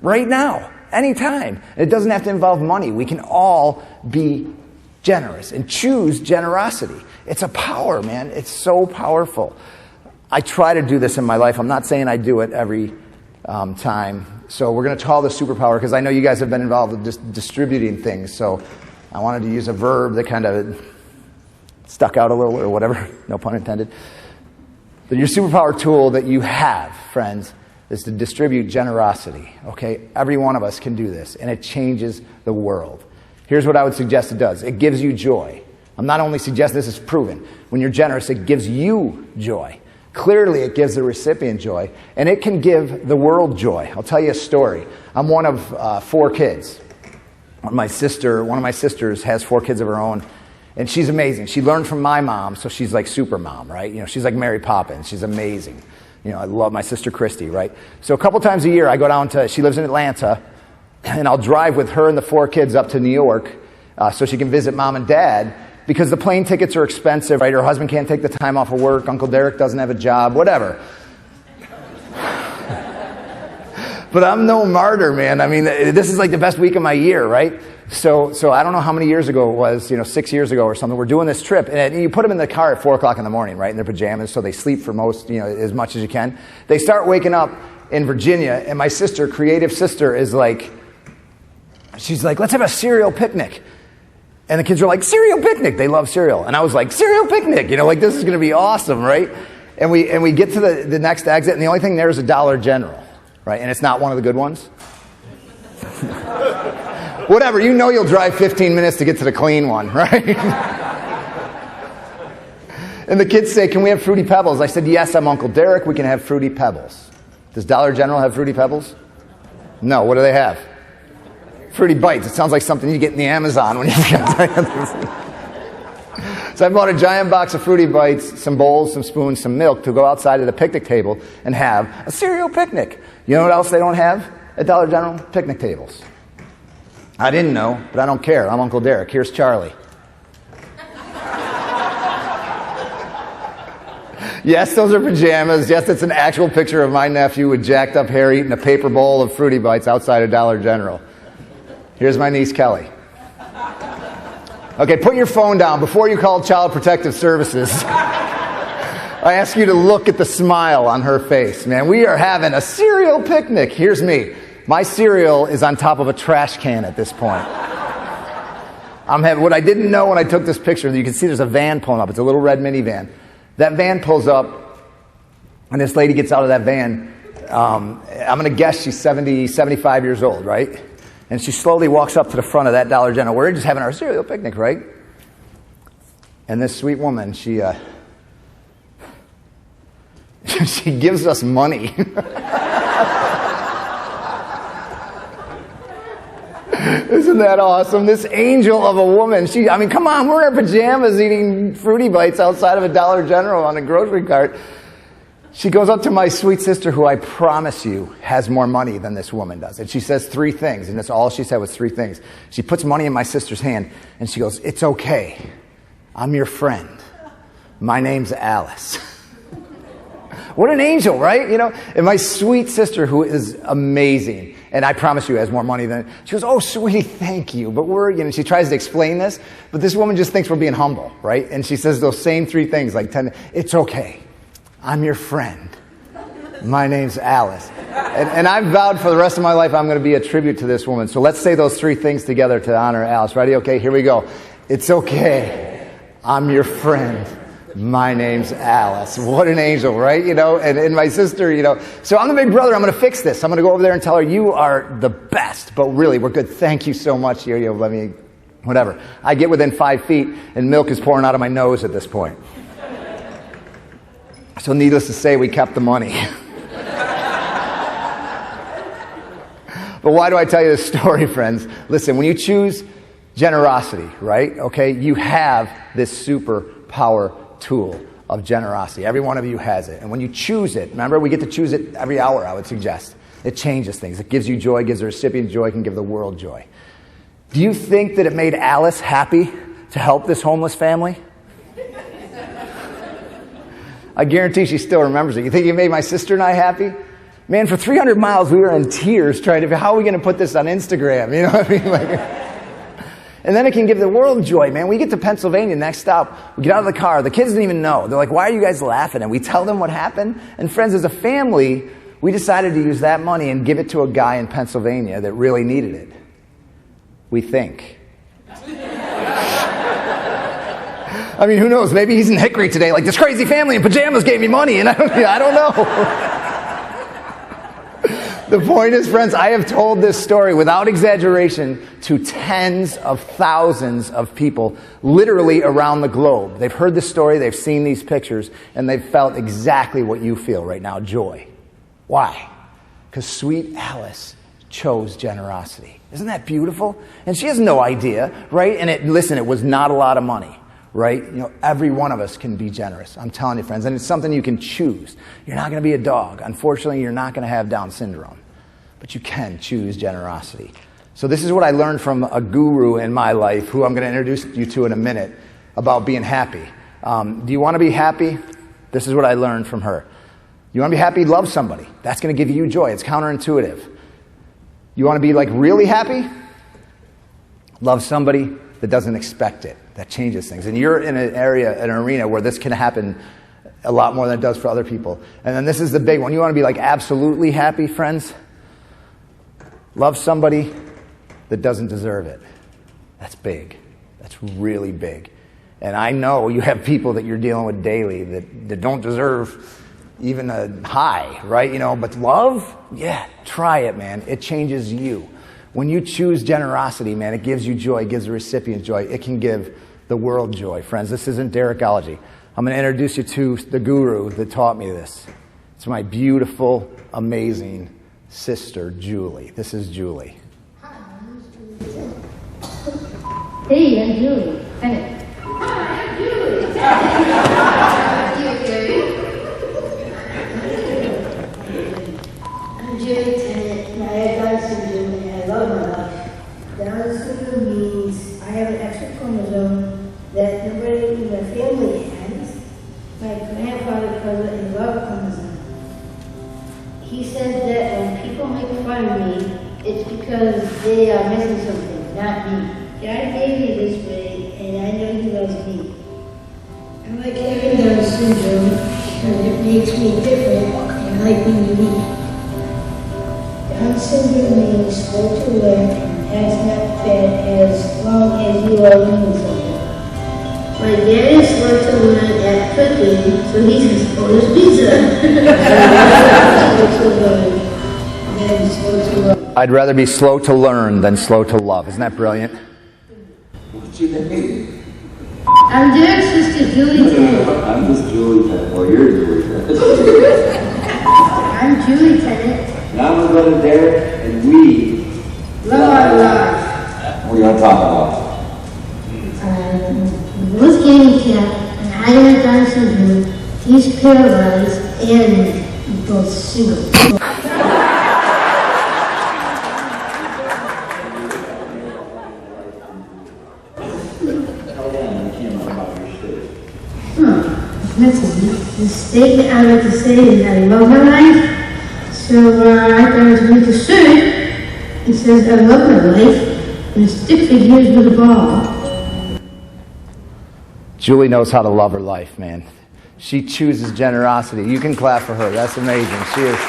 Right now. Anytime. It doesn't have to involve money. We can all be generous and choose generosity. It's a power, man. It's so powerful. I try to do this in my life. I'm not saying I do it every time. So we're going to call this superpower because I know you guys have been involved with distributing things. So I wanted to use a verb that kind of stuck out a little or whatever. No pun intended. But your superpower tool that you have, friends, is to distribute generosity, okay? Every one of us can do this, and it changes the world. Here's what I would suggest it does. It gives you joy. I'm not only suggesting, this is proven. When you're generous, it gives you joy. Clearly, it gives the recipient joy, and it can give the world joy. I'll tell you a story. I'm one of 4 kids. One of my sisters has 4 kids of her own, and she's amazing. She learned from my mom, so she's like super mom, right? She's like Mary Poppins. She's amazing. I love my sister Christy, right? So a couple times a year, I go down to, she lives in Atlanta, and I'll drive with her and the 4 kids up to New York so she can visit mom and dad because the plane tickets are expensive, right? Her husband can't take the time off of work. Uncle Derrick doesn't have a job, whatever. But I'm no martyr, man. I mean, this is like the best week of my year, right? So I don't know how many years ago it was, 6 years ago or something. We're doing this trip, and you put them in the car at 4 o'clock in the morning, right, in their pajamas, so they sleep for most, as much as you can. They start waking up in Virginia, and my sister, creative sister, is like, she's like, let's have a cereal picnic. And the kids are like, cereal picnic. They love cereal. And I was like, cereal picnic, this is going to be awesome, right? And we get to the next exit, and the only thing there is a Dollar General, right? And it's not one of the good ones. Whatever, you'll drive 15 minutes to get to the clean one, right? And the kids say, can we have Fruity Pebbles? I said, yes, I'm Uncle Derrick, we can have Fruity Pebbles. Does Dollar General have Fruity Pebbles? No, what do they have? Fruity Bites. It sounds like something you get in the Amazon when you So I bought a giant box of Fruity Bites, some bowls, some spoons, some milk to go outside of the picnic table and have a cereal picnic. You know what else they don't have at Dollar General? Picnic tables. I didn't know, but I don't care. I'm Uncle Derrick. Here's Charlie. Yes, those are pajamas. Yes, it's an actual picture of my nephew with jacked up hair eating a paper bowl of Fruity Bites outside of Dollar General. Here's my niece, Kelly. Okay, put your phone down before you call Child Protective Services. I ask you to look at the smile on her face, man. We are having a cereal picnic. Here's me. My cereal is on top of a trash can at this point. What I didn't know when I took this picture, you can see there's a van pulling up. It's a little red minivan. That van pulls up, and this lady gets out of that van. I'm going to guess she's 70, 75 years old, right? And she slowly walks up to the front of that Dollar General. We're just having our cereal picnic, right? And this sweet woman, she gives us money. Isn't that awesome? This angel of a woman. Come on, we're in our pajamas eating Fruity Bites outside of a Dollar General on a grocery cart. She goes up to my sweet sister, who I promise you has more money than this woman does. And she says 3 things, and that's all she said was 3 things. She puts money in my sister's hand, and she goes, "It's okay. I'm your friend. My name's Alice." What an angel, right? You know, and my sweet sister, who is amazing, and I promise you has more money than, she goes, "Oh, sweetie, thank you. But she tries to explain this, but this woman just thinks we're being humble, right? And she says those same 3 things, like 10, "It's okay. I'm your friend. My name's Alice." And I've vowed for the rest of my life I'm going to be a tribute to this woman. So let's say those 3 things together to honor Alice. Ready? Okay, here we go. It's okay. I'm your friend. My name's Alice. What an angel, right? You know, and my sister, you know. So I'm the big brother. I'm going to fix this. I'm going to go over there and tell her, "You are the best. But really, we're good. Thank you so much. You know, let me, whatever." I get within 5 feet, and milk is pouring out of my nose at this point. So needless to say, we kept the money. But why do I tell you this story, friends? Listen, when you choose generosity, right? Okay, you have this superpower tool of generosity. Every one of you has it. And when you choose it, remember, we get to choose it every hour, I would suggest. It changes things. It gives you joy, gives the recipient joy, can give the world joy. Do you think that it made Alice happy to help this homeless family? I guarantee she still remembers it. You think it made my sister and I happy? Man, for 300 miles, we were in tears trying to, how are we going to put this on Instagram? You know what I mean? And then it can give the world joy, man. We get to Pennsylvania, next stop. We get out of the car. The kids didn't even know. They're like, "Why are you guys laughing?" And we tell them what happened. And friends, as a family, we decided to use that money and give it to a guy in Pennsylvania that really needed it. We think. I mean, who knows? Maybe he's in Hickory today, like, "This crazy family in pajamas gave me money," and I don't know. The point is, friends, I have told this story without exaggeration to tens of thousands of people literally around the globe. They've heard this story, they've seen these pictures, and they've felt exactly what you feel right now, joy. Why? Because sweet Alice chose generosity. Isn't that beautiful? And she has no idea, right? And it was not a lot of money. Right? You know, every one of us can be generous. I'm telling you, friends. And it's something you can choose. You're not going to be a dog. Unfortunately, you're not going to have Down syndrome. But you can choose generosity. So this is what I learned from a guru in my life, who I'm going to introduce you to in a minute, about being happy. Do you want to be happy? This is what I learned from her. You want to be happy? Love somebody. That's going to give you joy. It's counterintuitive. You want to be like really happy? Love somebody that doesn't expect it. That changes things. And you're in an arena where this can happen a lot more than it does for other people. And then this is the big one. You want to be like absolutely happy, friends? Love somebody that doesn't deserve it. That's big. That's really big. And I know you have people that you're dealing with daily that don't deserve even a high, right? You know, but love, yeah, try it, man. It changes you. When you choose generosity, man, it gives you joy, it gives the recipient joy. It can give the world joy. Friends, this isn't Derrickology. I'm going to introduce you to the guru that taught me this. It's my beautiful, amazing sister, Julie. This is Julie. Hey, I'm Julie Tennant. Hi, I'm Julie. I'm Derrick Tennant, and I have Down syndrome, and I love my life. Down syndrome means I have an extra chromosome that nobody in my family has. My grandfather calls it a love chromosome. He said that when people make fun of me, it's because they are missing something, not me. God made me this way, and I know He loves me. I like having Down syndrome because it makes me different and I like being unique. Down syndrome means slow to learn, and that's not bad as long as you are learning something. My dad is slow to learn at cooking, so he's as slow as pizza. Slow to learn, then slow to love. I'd rather be slow to learn than slow to love. Isn't that brilliant? What's your name? I'm Derek's sister, Julie Tennant. I'm just Julie Tennant. Well, you're Julie Tennant. I'm Julie Tennant. Now I'm going to Derrick, and we Love our lives. What are you going to talk about? Both handicapped, and I have Down syndrome. He's paralyzed, and both single. Tell them on camera about your story. That's the statement I like to say is I love my life. So I thought I was make a shirt. It says I love my life, and stick figures with a ball. Julie knows how to love her life, man. She chooses generosity. You can clap for her. That's amazing. She is.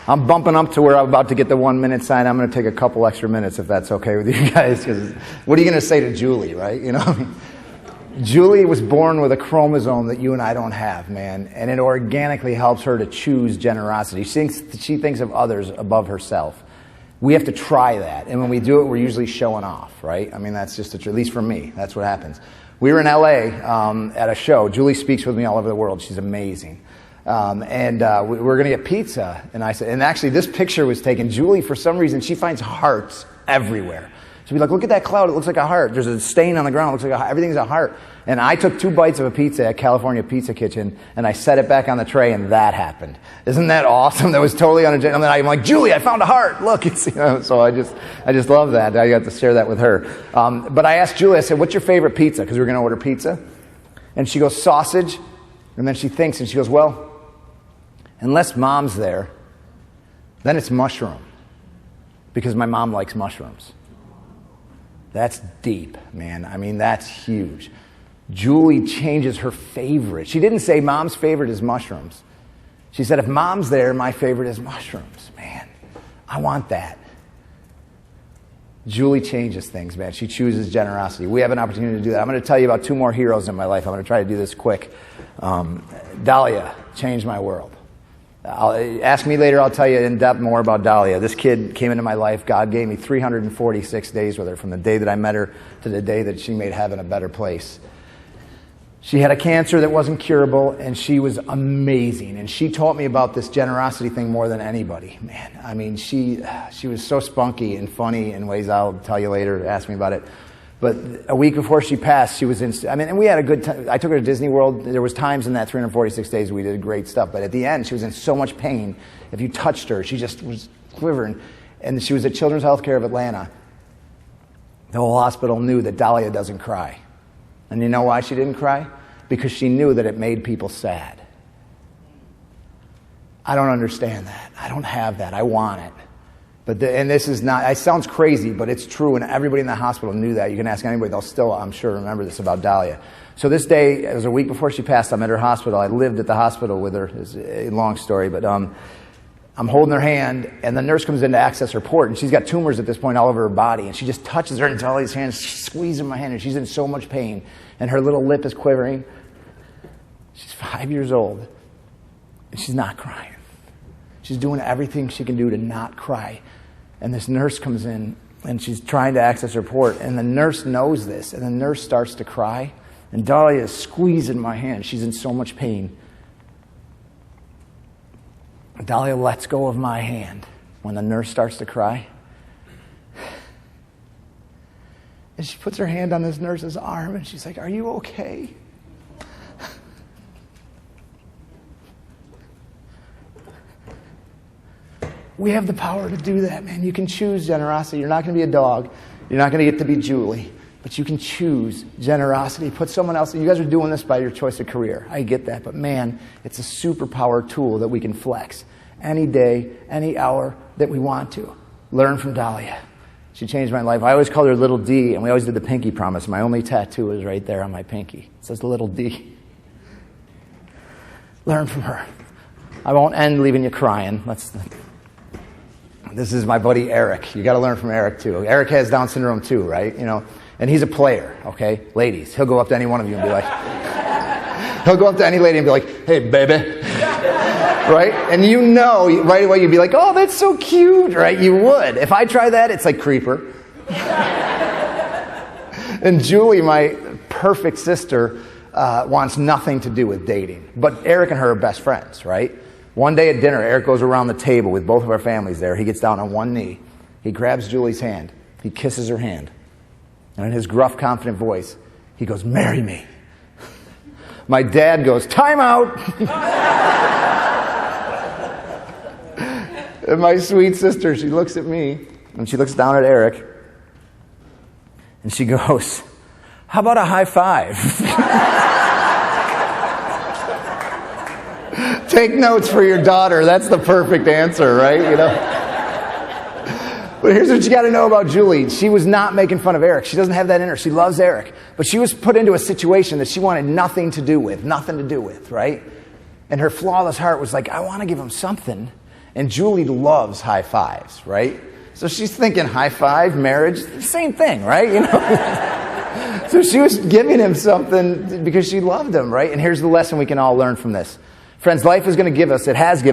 I'm bumping up to where I'm about to get the 1 minute sign. I'm going to take a couple extra minutes if that's okay with you guys. Because what are you going to say to Julie, right? You know, Julie was born with a chromosome that you and I don't have, man, and it organically helps her to choose generosity. She thinks of others above herself. We have to try that, and when we do it, we're usually showing off, right? I mean, that's just at least for me, that's what happens. We were in LA at a show. Julie speaks with me all over the world. She's amazing. We were going to get pizza, and I said, and actually this picture was taken. Julie, for some reason, she finds hearts everywhere. She'd be like, look at that cloud, it looks like a heart. There's a stain on the ground, it looks like a heart. Everything's a heart. And I took 2 bites of a pizza at California Pizza Kitchen, and I set it back on the tray, and that happened. Isn't that awesome? That was totally unintended. And then I'm like, Julie, I found a heart. Look, it's, you know. So I just love that. I got to share that with her. But I asked Julie, I said, what's your favorite pizza? Because we were going to order pizza. And she goes, sausage. And then she thinks, and she goes, well, unless Mom's there, then it's mushroom. Because my mom likes mushrooms. That's deep, man. I mean, that's huge. Julie changes her favorite. She didn't say Mom's favorite is mushrooms. She said, if Mom's there, my favorite is mushrooms. Man, I want that. Julie changes things, man. She chooses generosity. We have an opportunity to do that. I'm going to tell you about 2 more heroes in my life. I'm going to try to do this quick. Dahlia changed my world. Ask me later, I'll tell you in depth more about Dahlia. This kid came into my life. God gave me 346 days with her, from the day that I met her to the day that she made heaven a better place. She had a cancer that wasn't curable, and she was amazing. And she taught me about this generosity thing more than anybody. Man, I mean, she was so spunky and funny in ways I'll tell you later. Ask me about it. But a week before she passed, she was in, I mean, and we had a good time. I took her to Disney World. There was times in that 346 days we did great stuff. But at the end, she was in so much pain. If you touched her, she just was quivering. And she was at Children's Healthcare of Atlanta. The whole hospital knew that Dahlia doesn't cry. And you know why she didn't cry? Because she knew that it made people sad. I don't understand that. I don't have that. I want it. And this is not, it sounds crazy, but it's true, and everybody in the hospital knew that. You can ask anybody, they'll still, I'm sure, remember this about Dahlia. So this day, it was a week before she passed, I'm at her hospital. I lived at the hospital with her. It's a long story, but I'm holding her hand, and the nurse comes in to access her port, and she's got tumors at this point all over her body, and she just touches her, and Dahlia's hand, she's squeezing my hand, and she's in so much pain, and her little lip is quivering. She's 5 years old, and she's not crying. She's doing everything she can do to not cry. And this nurse comes in, and she's trying to access her port, and the nurse knows this, and the nurse starts to cry, and Dahlia is squeezing my hand. She's in so much pain. Dahlia lets go of my hand when the nurse starts to cry. And she puts her hand on this nurse's arm and she's like, "Are you okay?" We have the power to do that, man. You can choose generosity. You're not going to be a dog. You're not going to get to be Julie. But you can choose generosity. Put someone else. You guys are doing this by your choice of career. I get that. But man, it's a superpower tool that we can flex any day, any hour that we want to. Learn from Dahlia. She changed my life. I always called her Little D, and we always did the pinky promise. My only tattoo is right there on my pinky. It says Little D. Learn from her. I won't end leaving you crying. This is my buddy Eric. You got to learn from Eric too. Eric has Down syndrome too, right? You know, and he's a player. Okay, ladies, he'll go up to any one of you and be like, he'll go up to any lady and be like, "Hey, baby," right? And you know right away you'd be like, "Oh, that's so cute," right? You would. If I try that, it's like creeper. And Julie, my perfect sister, wants nothing to do with dating. But Eric and her are best friends, right? One day at dinner, Eric goes around the table with both of our families there. He gets down on one knee. He grabs Julie's hand. He kisses her hand. And in his gruff, confident voice, he goes, "Marry me." My dad goes, "Time out." And my sweet sister, she looks at me, and she looks down at Eric, and she goes, "How about a high five?" Take notes for your daughter. That's the perfect answer, right? You know. But here's what you got to know about Julie. She was not making fun of Eric. She doesn't have that in her. She loves Eric. But she was put into a situation that she wanted nothing to do with, right? And her flawless heart was like, "I want to give him something." And Julie loves high fives, right? So she's thinking high five, marriage, same thing, right? You know. So she was giving him something because she loved him, right? And here's the lesson we can all learn from this. Friends, life is going to give us, it is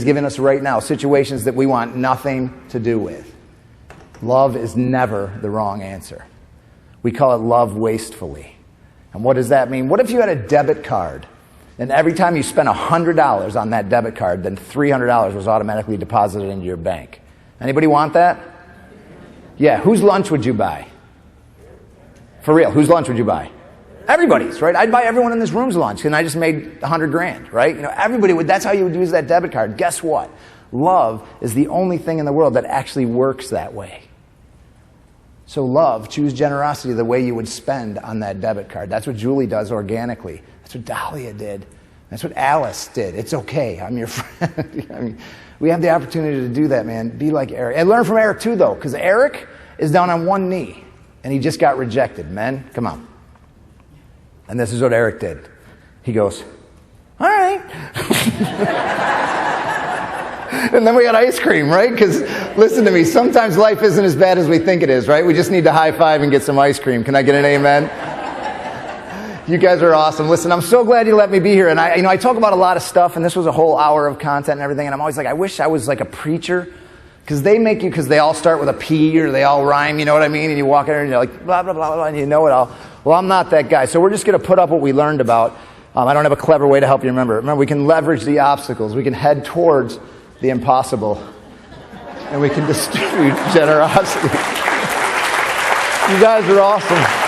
giving us right now, situations that we want nothing to do with. Love is never the wrong answer. We call it love wastefully. And what does that mean? What if you had a debit card, and every time you spent $100 on that debit card, then $300 was automatically deposited into your bank? Anybody want that? Yeah, whose lunch would you buy? For real, whose lunch would you buy? Everybody's, right? I'd buy everyone in this room's lunch, and I just made $100,000, right? You know, everybody would. That's how you would use that debit card. Guess what? Love is the only thing in the world that actually works that way. So love, choose generosity the way you would spend on that debit card. That's what Julie does organically. That's what Dahlia did. That's what Alice did. It's okay. I'm your friend. I mean, we have the opportunity to do that, man. Be like Eric. And learn from Eric too, though, because Eric is down on one knee, and he just got rejected. Men, come on. And this is what Eric did. He goes, "All right." And then we got ice cream, right? Because listen to me, sometimes life isn't as bad as we think it is, right? We just need to high five and get some ice cream. Can I get an amen? You guys are awesome. Listen, I'm so glad you let me be here. And I talk about a lot of stuff, and this was a whole hour of content and everything. And I'm always like, I wish I was like a preacher. Because they all start with a P or they all rhyme, you know what I mean? And you walk in there and you're like, blah, blah, blah, blah, and you know it all. Well, I'm not that guy. So we're just going to put up what we learned about. I don't have a clever way to help you remember. Remember, we can leverage the obstacles. We can head towards the impossible. And we can distribute generosity. You guys are awesome.